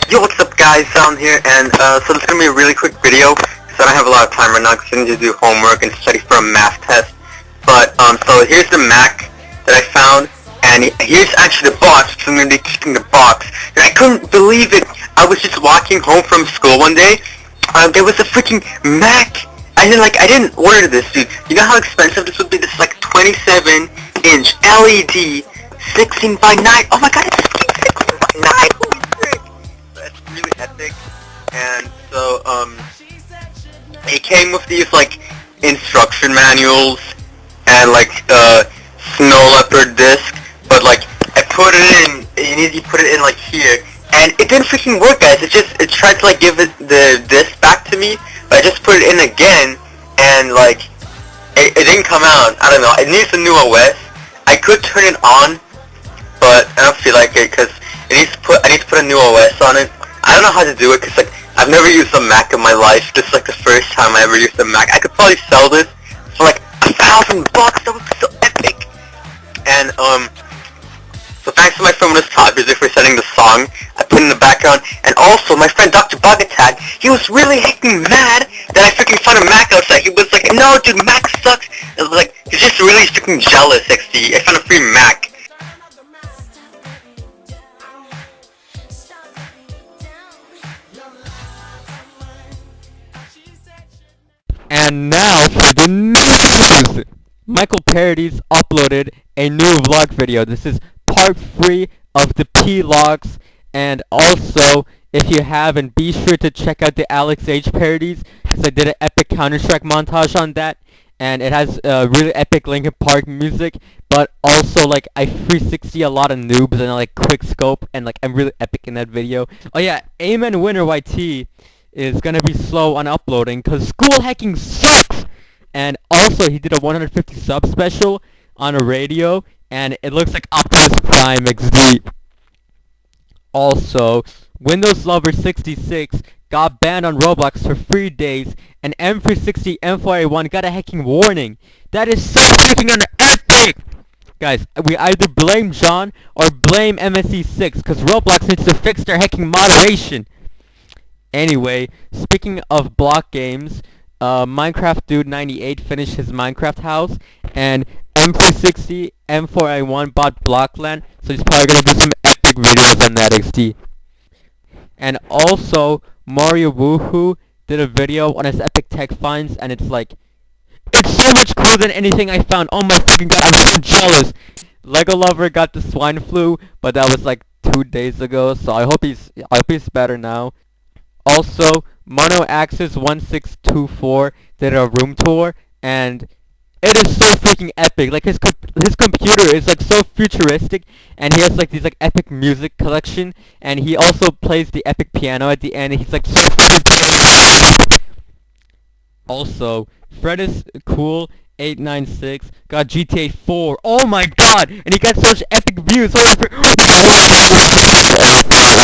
Yo, what's up guys, Sound here, and so this is going to be a really quick video, because I don't have a lot of time right now, because I need to do homework and study for a math test. But, so here's the Mac that I found, and here's actually the box, so I'm going to be keeping the box. And I couldn't believe it. I was just walking home from school one day, there was a freaking Mac. I didn't order this, dude. You know how expensive this would be? This is like 27-inch LED, 16 by 9. Oh my god, it's 16 by 9. Holy frick. That's really epic. And so, it came with these, like, instruction manuals and, like, snow leopard disc. But, like, I put it in, you put it in, like, here. And it didn't freaking work, guys. It tried to, like, give it the disc back to me. But I just put it in again. And, like, it didn't come out. I don't know. It needs a new OS. I could turn it on, but I don't feel like it, because I need to put a new OS on it. I don't know how to do it, because, like, I've never used a Mac in my life. This is, like, the first time I ever used a Mac. I could probably sell this for, like, $1,000. That would be so epic. And, so thanks to my friend with Top Music for sending the song I put in the background. And also, my friend Dr. Bugatag, he was really freaking mad that I freaking found a Mac outside. He was like, no dude, Mac sucks. It was like, he's just really freaking jealous, XD. I found a free Mac. And now for the news! Michael Parodies uploaded a new vlog video. This is part 3 of the P-Logs. And also, if you haven't, be sure to check out the Alex H parodies, because I did an epic Counter-Strike montage on that. And it has really epic Linkin Park music, but also, like, I 360 a lot of noobs and, like, quick scope, and, like, I'm really epic in that video. Oh yeah, Amen Winner YT is gonna be slow on uploading, because school hacking sucks! And also, he did a 150 sub special on a radio, and it looks like Optimus Prime XD. Also, Windows Lover 66 got banned on Roblox for 3 days, and M360 M4A1 got a hacking warning. That is so freaking epic! Guys, we either blame John or blame MSE6, because Roblox needs to fix their hacking moderation. Anyway, speaking of block games, Minecraft Dude 98 finished his Minecraft house, and M360 M4A1 bought Blockland, so he's probably gonna do some epic videos on that XD. And also, Mario Woohoo did a video on his epic tech finds, and it's like, it's so much cooler than anything I found. Oh my freaking god, I'm so jealous. Lego Lover got the swine flu, but that was like 2 days ago, so I hope he's better now. Also, Mono Axis 1624 did a room tour, and it is so freaking epic. Like, his computer is like so futuristic, and he has like these like epic music collection, and he also plays the epic piano at the end, and he's like so freaking also, Fred is cool 896 got GTA 4. Oh my god, and he got such epic views.